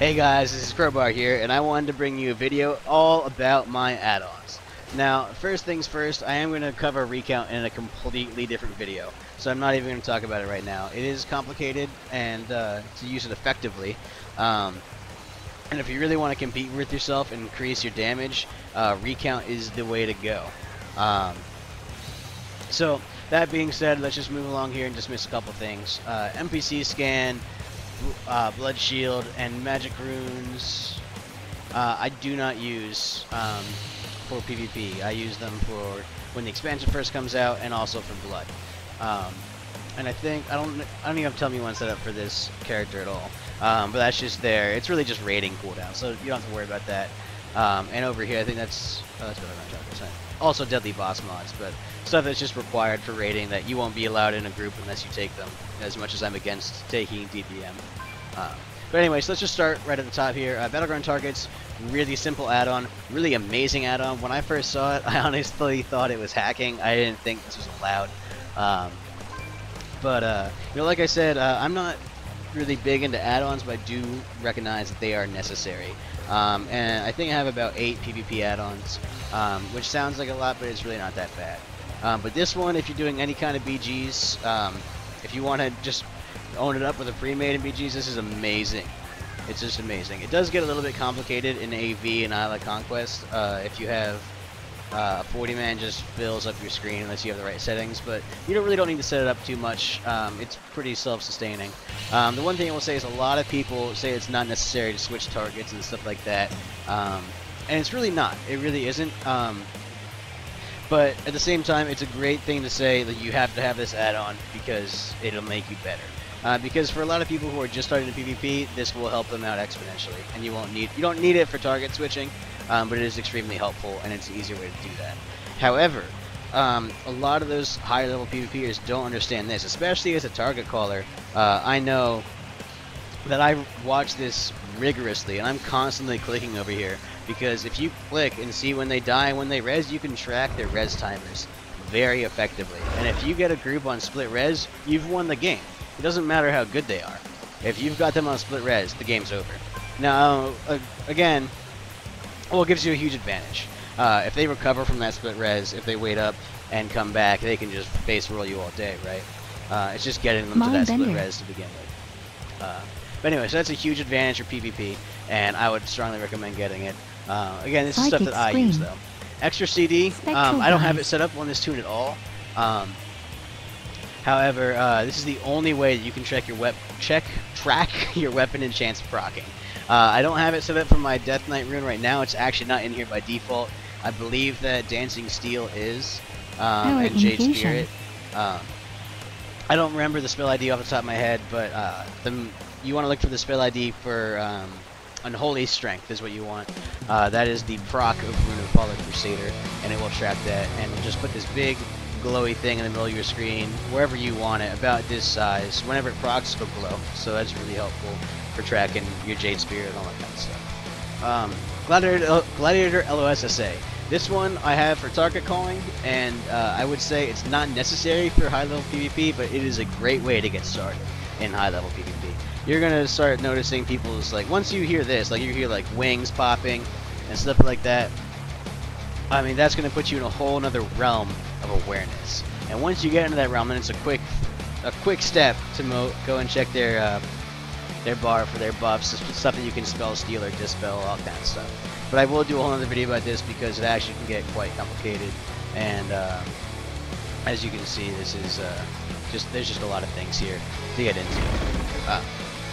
Hey guys, this is Crowbar here, and I wanted to bring you a video all about my add-ons. Now, first things first, I am going to cover Recount in a completely different video, so I'm not even going to talk about it right now. It is complicated, and to use it effectively, and if you really want to compete with yourself and increase your damage, Recount is the way to go. So, that being said, let's just move along here and dismiss a couple things. NPC scan, blood shield, and magic runes I do not use for PvP. I use them for when the expansion first comes out, and also for blood. And I think I don't even have to tell me one set up for this character at all. But that's just there. It's really just raiding cooldown, so you don't have to worry about that. And over here, I think that's Battleground Targets. Also deadly boss mods, but stuff that's just required for raiding that you won't be allowed in a group unless you take them, as much as I'm against taking DPM. But anyway, so let's just start right at the top here. Battleground Targets, really simple add-on, really amazing add-on. When I first saw it, I honestly thought it was hacking. I didn't think this was allowed. You know, like I said, I'm not really big into add-ons, but I do recognize that they are necessary. And I think I have about 8 PvP add-ons, which sounds like a lot, but it's really not that bad. But this one, if you're doing any kind of BGs, if you want to just own it up with a pre-made in BGs, this is amazing. It's just amazing. It does get a little bit complicated in AV and Isle of Conquest. If you have a 40-man just fills up your screen unless you have the right settings, but you really don't need to set it up too much. It's pretty self-sustaining. The one thing I will say is a lot of people say it's not necessary to switch targets and stuff like that, and it's really not. It really isn't. But at the same time, it's a great thing to say that you have to have this add-on because it'll make you better. Because for a lot of people who are just starting to PvP, this will help them out exponentially, and you don't need it for target switching, but it is extremely helpful, and it's an easier way to do that. However, a lot of those higher level PvPers don't understand this, especially as a target caller. I know that I watch this rigorously, and I'm constantly clicking over here, because if you click and see when they die and when they res, you can track their res timers very effectively. And if you get a group on split res, you've won the game. It doesn't matter how good they are. If you've got them on split res, the game's over. Now, again, well, it gives you a huge advantage. If they recover from that split res, if they wait up and come back, they can just face roll you all day, right? It's just getting them to that split res to begin with. But anyway, so that's a huge advantage for PvP, and I would strongly recommend getting it. Again, this is stuff that I use, though. Extra CD, I don't have it set up on this tune at all. However, this is the only way that you can track your weapon and chance of proccing. I don't have it set up for my Death Knight rune right now. It's actually not in here by default. I believe that Dancing Steel is, and Jade Spirit. I don't remember the spell ID off the top of my head, but you want to look for the spell ID for Unholy Strength is what you want. That is the proc of Rune of Fallen Crusader, and it will trap that, and it'll just put this big glowy thing in the middle of your screen, wherever you want it, about this size. Whenever it procs, it'll glow, so that's really helpful for tracking your Jade Spirit and all that kind of stuff. GladiatorlosSA. This one I have for target calling, and I would say it's not necessary for high-level PvP, but it is a great way to get started in high-level PvP. You're gonna start noticing people's, like, once you hear this, like you hear like wings popping and stuff like that, I mean, that's gonna put you in a whole nother realm of awareness. And once you get into that realm, then it's a quick step to go and check their bar for their buffs, stuff that you can spell, steal, or dispel, all that stuff. But I will do a whole other video about this because it actually can get quite complicated, and as you can see, this is there's just a lot of things here to get into.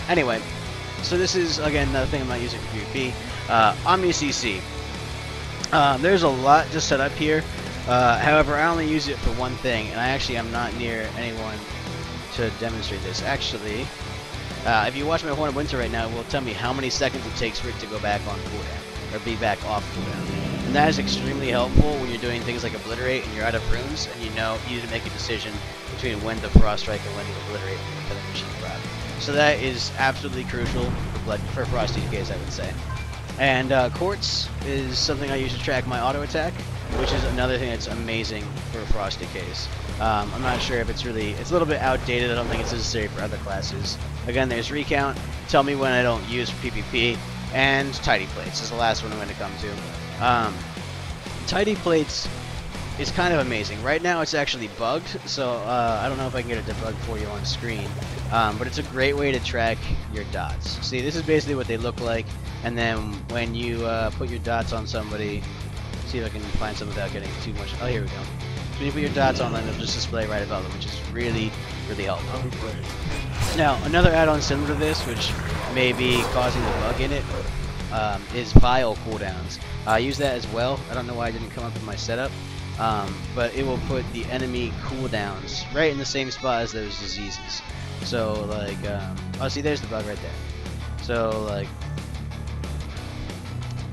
Anyway, so this is, again, another thing I'm not using for PvP. OmniCC. There's a lot just set up here. However, I only use it for one thing, and I actually am not near anyone to demonstrate this. Actually, if you watch my Horn of Winter right now, it will tell me how many seconds it takes for it to go back on cooldown, or be back off cooldown. And that is extremely helpful when you're doing things like Obliterate and you're out of runes, and you need to make a decision between when to Frost Strike and when to Obliterate for the machine prop. So that is absolutely crucial for Frost DKs, I would say. And Quartz is something I use to track my auto attack, which is another thing that's amazing for Frost DKs. I'm not sure if it's a little bit outdated. I don't think it's necessary for other classes. Again, there's Recount, Tell Me When I Don't Use PvP, and Tidyplates is the last one I'm going to come to. Tidyplates is kind of amazing. Right now it's actually bugged, so I don't know if I can get it debugged for you on screen, but it's a great way to track your dots. See, this is basically what they look like, and then when you put your dots on somebody, see if I can find some without getting too much. Oh, here we go. So when you put your dots on them, it'll just display right above them, which is really, really helpful. Now, another add-on similar to this, which may be causing the bug in it, is Vial Cooldowns. I use that as well. I don't know why it didn't come up in my setup, but it will put the enemy cooldowns right in the same spot as those diseases. So, like, oh, see, there's the bug right there. So, like,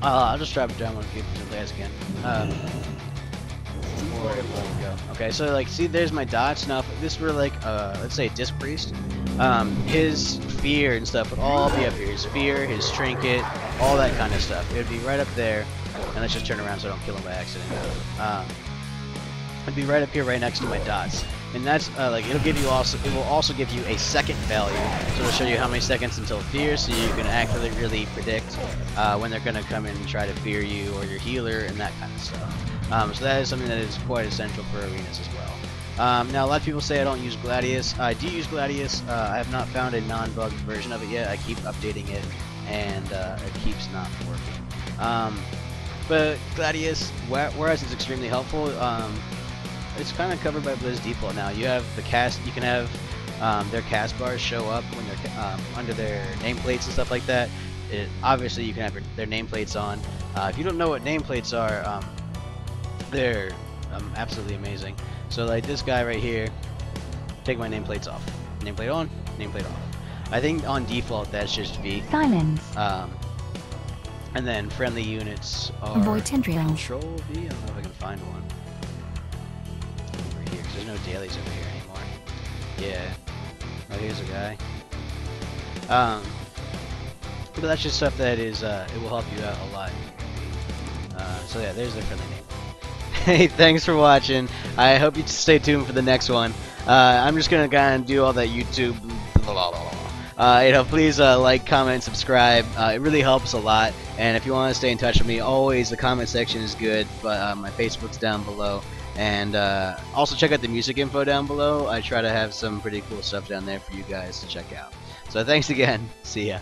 I'll just drop it down when people do this again. Or it won't go. Okay, so like, see, there's my dots. Now, if this were like, let's say, Disc Priest, his fear and stuff would all be up here. His fear, his trinket, all that kind of stuff. It would be right up there. And let's just turn around so I don't kill him by accident. It'd be right up here, right next to my dots. And that's like, it'll give you also. It will also give you a second value, so it'll show you how many seconds until fear, so you can accurately really predict when they're gonna come in and try to fear you or your healer and that kind of stuff. So that is something that is quite essential for arenas as well. Now, a lot of people say I don't use Gladius. I do use Gladius. I have not found a non-bugged version of it yet. I keep updating it, and it keeps not working. But Gladius, whereas it's extremely helpful, it's kind of covered by Blizz default now. You have the cast. You can have their cast bars show up when they're under their nameplates and stuff like that. Obviously, you can have their nameplates on. If you don't know what nameplates are, they're absolutely amazing. So, like this guy right here, take my nameplates off. Nameplate on, nameplate off. I think on default that's just V. Silence. And then friendly units are Avoid Tendrils. Control V. I don't know if I can find one over here because there's no dailies over here anymore. Yeah. Oh, here's a guy. But that's just stuff that is it will help you out a lot. So yeah, there's the friendly name. Hey, thanks for watching. I hope you stay tuned for the next one. I'm just gonna kind of do all that YouTube. You know, please like, comment, subscribe. It really helps a lot. And if you want to stay in touch with me, always the comment section is good. But my Facebook's down below, and also check out the music info down below. I try to have some pretty cool stuff down there for you guys to check out. So thanks again. See ya.